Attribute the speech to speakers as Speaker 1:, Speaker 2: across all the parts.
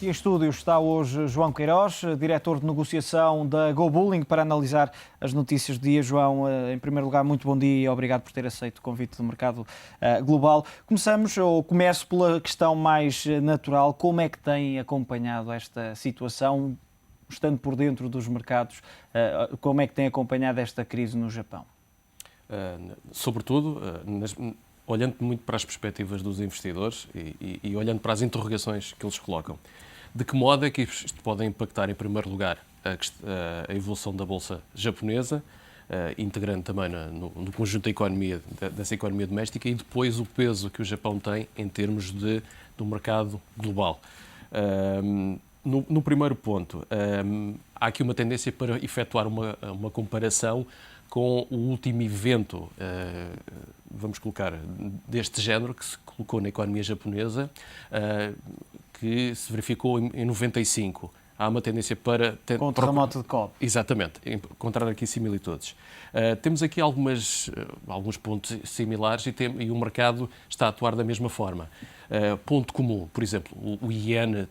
Speaker 1: Aqui em estúdio está hoje João Queiroz, diretor de negociação da GoBulling, para analisar as notícias do dia. João, em primeiro lugar, muito bom dia e obrigado por ter aceito o convite do mercado global. Começo pela questão mais natural. Como é que tem acompanhado esta situação, estando por dentro dos mercados? Como é que tem acompanhado esta crise no Japão?
Speaker 2: Sobretudo, olhando muito para as perspectivas dos investidores e olhando para as interrogações que eles colocam. De que modo é que isto pode impactar, em primeiro lugar, a evolução da Bolsa japonesa, integrando também no conjunto da economia, dessa economia doméstica, e depois o peso que o Japão tem em termos do mercado global. No primeiro ponto, há aqui uma tendência para efetuar uma comparação com o último evento, vamos colocar, deste género, que se colocou na economia japonesa, que se verificou em 95. Há uma tendência para...
Speaker 1: Com o terremoto de Kobe.
Speaker 2: Exatamente, encontrar aqui similitudes. Temos aqui alguns pontos similares e o mercado está a atuar da mesma forma. Ponto comum, por exemplo, o iene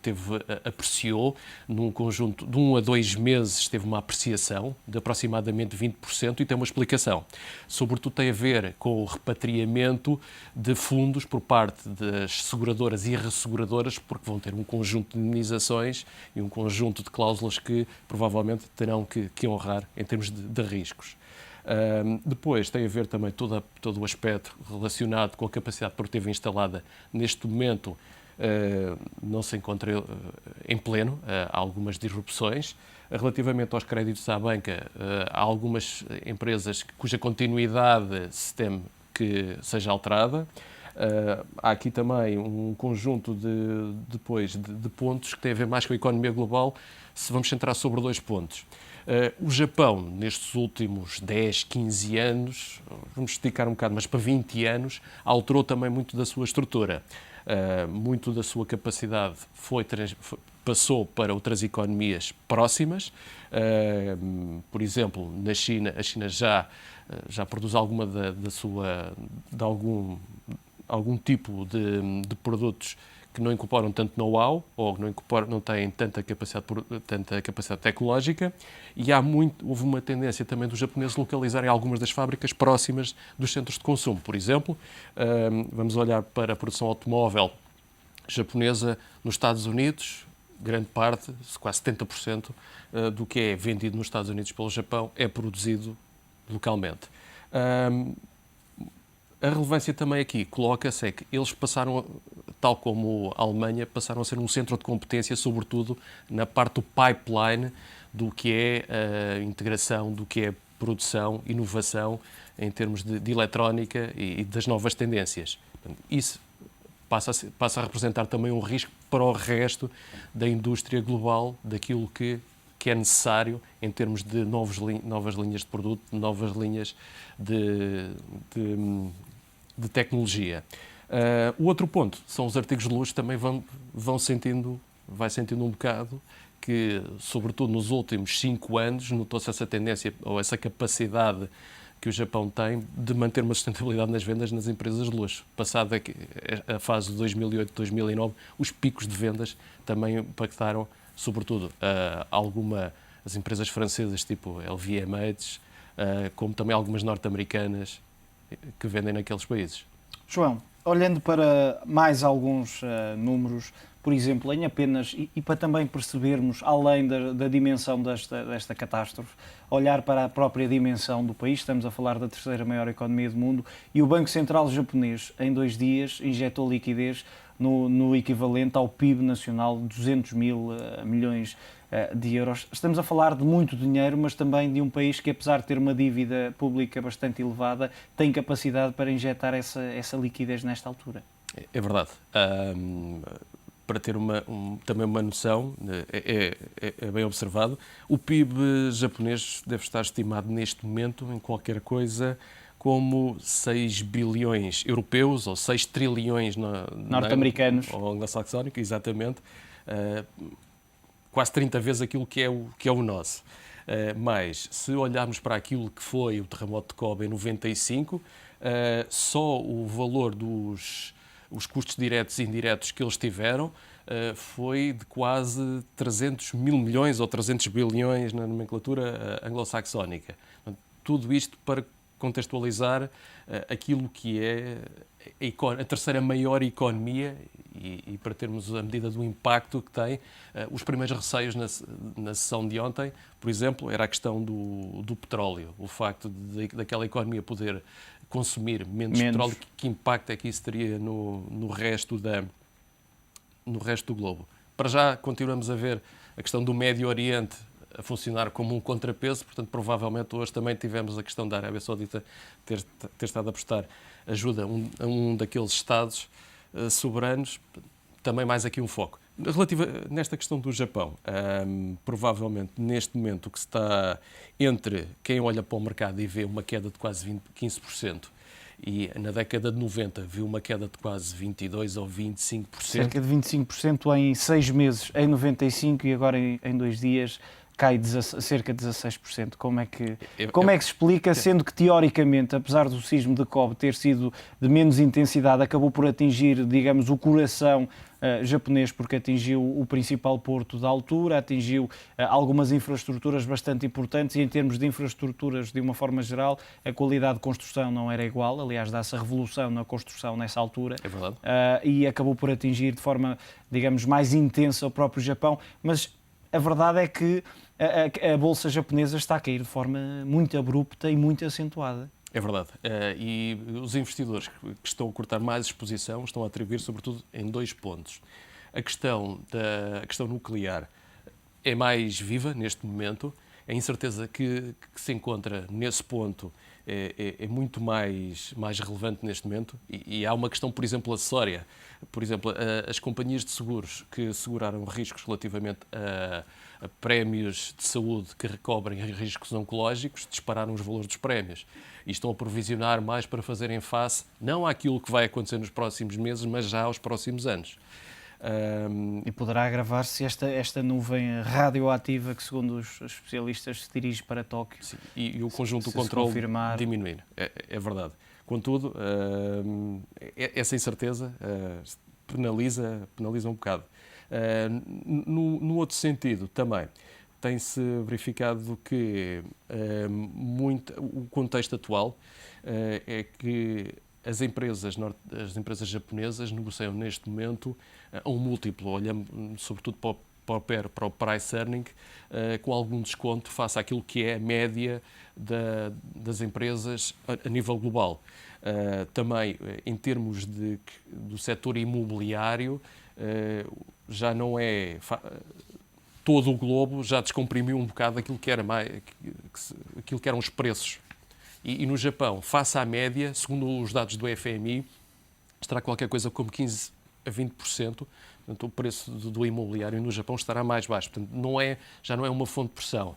Speaker 2: apreciou num conjunto de 1 a 2 meses, teve uma apreciação de aproximadamente 20% e tem uma explicação. Sobretudo tem a ver com o repatriamento de fundos por parte das seguradoras e reasseguradoras, porque vão ter um conjunto de indemnizações e um conjunto de cláusulas que provavelmente terão que honrar em termos de riscos. Depois tem a ver também todo o aspecto relacionado com a capacidade produtiva instalada. Neste momento não se encontra em pleno, há algumas disrupções. Relativamente aos créditos à banca, há algumas empresas cuja continuidade se teme que seja alterada. Há aqui também um conjunto de pontos que têm a ver mais com a economia global, se vamos centrar sobre 2 pontos. O Japão, nestes últimos 10, 15 anos, vamos esticar um bocado, mas para 20 anos, alterou também muito da sua estrutura. Muito da sua capacidade passou para outras economias próximas. Por exemplo, na China, a China já produz alguma de algum tipo de produtos que não incorporam tanto know-how ou não têm tanta capacidade tecnológica, e houve uma tendência também dos japoneses localizarem algumas das fábricas próximas dos centros de consumo. Por exemplo, vamos olhar para a produção automóvel japonesa nos Estados Unidos. Grande parte, quase 70%, do que é vendido nos Estados Unidos pelo Japão é produzido localmente. A relevância também aqui coloca-se é que eles passaram, tal como a Alemanha, passaram a ser um centro de competência, sobretudo na parte do pipeline do que é a integração, do que é produção, inovação em termos de eletrónica e das novas tendências. Isso passa a representar também um risco para o resto da indústria global, daquilo que é necessário em termos de novas linhas de produto, novas linhas de tecnologia. O outro ponto são os artigos de luxo, também vai sentindo um bocado que, sobretudo nos últimos 5 anos, notou-se essa tendência ou essa capacidade que o Japão tem de manter uma sustentabilidade nas vendas nas empresas de luxo. Passada a fase de 2008-2009, os picos de vendas também impactaram, sobretudo, as empresas francesas, tipo LVMH, como também algumas norte-americanas que vendem naqueles países.
Speaker 1: João, olhando para mais alguns números, por exemplo, em apenas, e para também percebermos, além da dimensão desta catástrofe, olhar para a própria dimensão do país, estamos a falar da terceira maior economia do mundo, e o Banco Central japonês, em 2 dias, injetou liquidez no equivalente ao PIB nacional de 200 mil milhões de euros. Estamos a falar de muito dinheiro, mas também de um país que, apesar de ter uma dívida pública bastante elevada, tem capacidade para injetar essa liquidez nesta altura.
Speaker 2: É verdade. Para ter também uma noção, é bem observado, o PIB japonês deve estar estimado neste momento em qualquer coisa como 6 bilhões europeus ou 6 trilhões
Speaker 1: norte-americanos
Speaker 2: ou anglo-saxónico, exatamente. Quase 30 vezes aquilo que é o nosso. Mas, se olharmos para aquilo que foi o terremoto de Kobe em 95, só o valor os custos diretos e indiretos que eles tiveram foi de quase 300 mil milhões ou 300 bilhões na nomenclatura anglo-saxónica. Tudo isto para contextualizar aquilo que é a terceira maior economia e para termos a medida do impacto que tem. Os primeiros receios na sessão de ontem, por exemplo, era a questão do petróleo, o facto daquela economia poder consumir menos petróleo, que impacto é que isso teria no resto do globo. Para já continuamos a ver a questão do Médio Oriente a funcionar como um contrapeso, portanto, provavelmente hoje também tivemos a questão da Arábia Saudita ter estado a prestar ajuda a um daqueles Estados soberanos, também mais aqui um foco. Nesta questão do Japão, provavelmente neste momento o que está entre quem olha para o mercado e vê uma queda de quase 15%, e na década de 90 viu uma queda de quase 22% ou 25%.
Speaker 1: Cerca de 25% em 6 meses, em 95, e agora em 2 dias cai cerca de 16%. Como é que se explica, sendo que teoricamente, apesar do sismo de Kobe ter sido de menos intensidade, acabou por atingir, digamos, o coração japonês, porque atingiu o principal porto da altura, atingiu algumas infraestruturas bastante importantes, e em termos de infraestruturas, de uma forma geral, a qualidade de construção não era igual. Aliás, dá-se a revolução na construção nessa altura.
Speaker 2: É verdade.
Speaker 1: E acabou por atingir de forma, digamos, mais intensa o próprio Japão, mas a verdade é que a bolsa japonesa está a cair de forma muito abrupta e muito acentuada.
Speaker 2: É verdade. E os investidores que estão a cortar mais exposição estão a atribuir, sobretudo, em 2 pontos. A questão nuclear é mais viva neste momento. A incerteza que se encontra nesse ponto é muito mais relevante neste momento. E há uma questão, por exemplo, acessória. Por exemplo, as companhias de seguros que seguraram riscos relativamente a prémios de saúde que recobrem riscos oncológicos dispararam os valores dos prémios e estão a provisionar mais para fazerem face não àquilo que vai acontecer nos próximos meses, mas já aos próximos anos.
Speaker 1: E poderá agravar-se esta nuvem radioativa que, segundo os especialistas, se dirige para Tóquio.
Speaker 2: Sim, e o conjunto do controle diminuir. É verdade. Contudo, essa incerteza penaliza um bocado. No outro sentido, também, tem-se verificado que o contexto atual é que as empresas japonesas negociam neste momento a um múltiplo, olhando sobretudo para o price earning, com algum desconto face àquilo que é a média das empresas a nível global. Também, em termos do setor imobiliário, já não é... Todo o globo já descomprimiu um bocado aquilo que eram os preços. E no Japão, face à média, segundo os dados do FMI, estará qualquer coisa como 15% a 20%. Portanto, o preço do imobiliário no Japão estará mais baixo. Portanto, já não é uma fonte de pressão.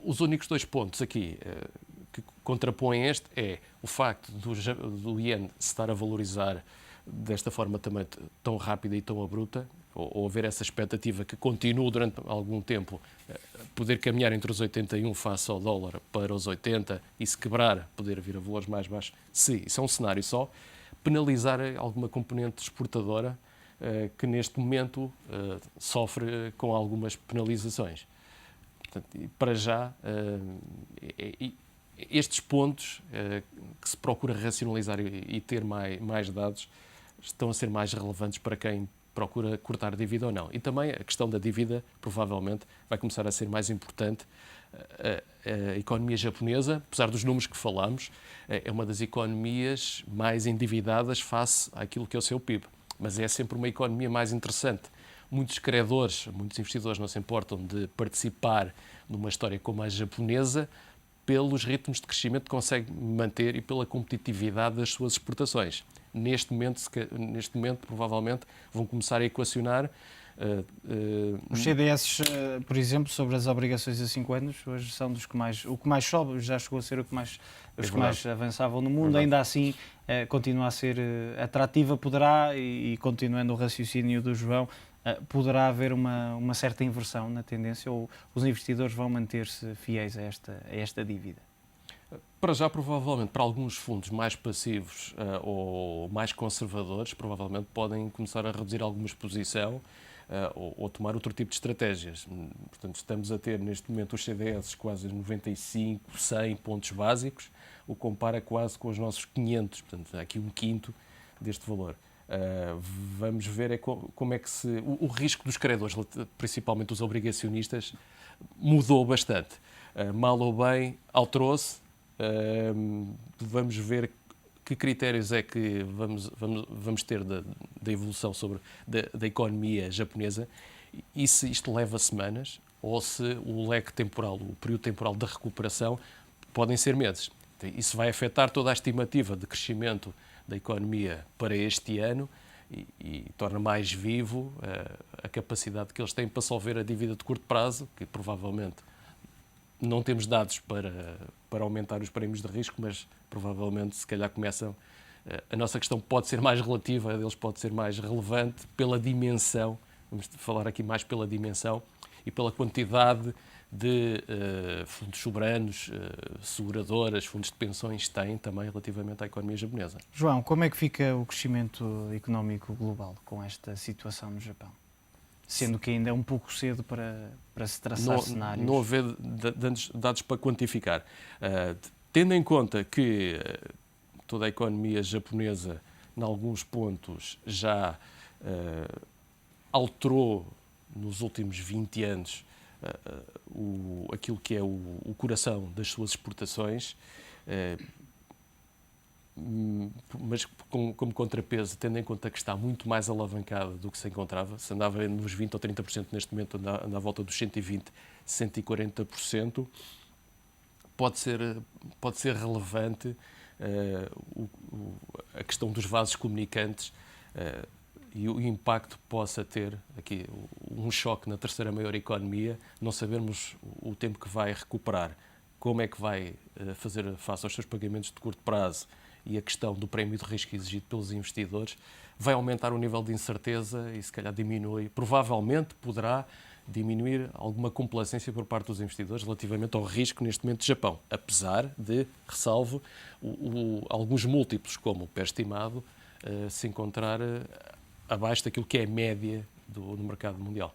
Speaker 2: Os únicos 2 pontos aqui que contrapõem este é o facto do iene se estar a valorizar desta forma também tão rápida e tão abrupta, ou haver essa expectativa que continue durante algum tempo, poder caminhar entre os 81 face ao dólar para os 80 e, se quebrar, poder vir a valores mais baixos. Sim, isso é um cenário só. Penalizar alguma componente exportadora que neste momento sofre com algumas penalizações. Portanto, para já, estes pontos que se procura racionalizar e ter mais dados estão a ser mais relevantes para quem procura cortar dívida ou não. E também a questão da dívida provavelmente vai começar a ser mais importante. A economia japonesa, apesar dos números que falamos, é uma das economias mais endividadas face àquilo que é o seu PIB. Mas é sempre uma economia mais interessante. Muitos credores, muitos investidores não se importam de participar numa história como a japonesa pelos ritmos de crescimento que consegue manter e pela competitividade das suas exportações. Neste momento, provavelmente, vão começar a equacionar.
Speaker 1: Os CDS, por exemplo, sobre as obrigações a 5 anos, hoje são o que mais sobe, já chegou a ser os que mais avançavam no mundo. Ainda assim, continua a ser atrativa, poderá, e continuando o raciocínio do João, poderá haver uma certa inversão na tendência, ou os investidores vão manter-se fiéis a esta dívida?
Speaker 2: para já, provavelmente, para alguns fundos mais passivos ou mais conservadores, provavelmente podem começar a reduzir alguma exposição ou tomar outro tipo de estratégias. Portanto, estamos a ter, neste momento, os CDS quase 95, 100 pontos básicos, o que compara quase com os nossos 500. Portanto, há aqui um quinto deste valor. Vamos ver como é que o risco dos credores, principalmente os obrigacionistas, mudou bastante. Mal ou bem, alterou-se. Vamos ver que critérios é que vamos ter da evolução da economia japonesa e se isto leva semanas ou se o leque temporal, o período temporal da recuperação podem ser meses. Isso vai afetar toda a estimativa de crescimento da economia para este ano e torna mais vivo a capacidade que eles têm para solver a dívida de curto prazo, que provavelmente não temos dados para aumentar os prémios de risco, mas provavelmente, se calhar, começam. A nossa questão pode ser mais relativa, a deles pode ser mais relevante pela dimensão, vamos falar aqui mais pela dimensão e pela quantidade de fundos soberanos, seguradoras, fundos de pensões têm também relativamente à economia japonesa.
Speaker 1: João, como é que fica o crescimento económico global com esta situação no Japão? Sendo que ainda é um pouco cedo para se traçar cenários.
Speaker 2: Não haver dados para quantificar. Tendo em conta que toda a economia japonesa, em alguns pontos, já alterou nos últimos 20 anos aquilo que é o coração das suas exportações, mas como contrapeso, tendo em conta que está muito mais alavancada do que se encontrava, se andava nos 20% ou 30%, neste momento anda à volta dos 120%, 140%, pode ser relevante a questão dos vasos comunicantes e o impacto que possa ter aqui um choque na terceira maior economia, não sabermos o tempo que vai recuperar, como é que vai fazer face aos seus pagamentos de curto prazo e a questão do prémio de risco exigido pelos investidores, vai aumentar o nível de incerteza e se calhar provavelmente poderá diminuir alguma complacência por parte dos investidores relativamente ao risco neste momento de Japão, apesar de, ressalvo, alguns múltiplos, como o PER estimado, se encontrar abaixo daquilo que é a média do mercado mundial.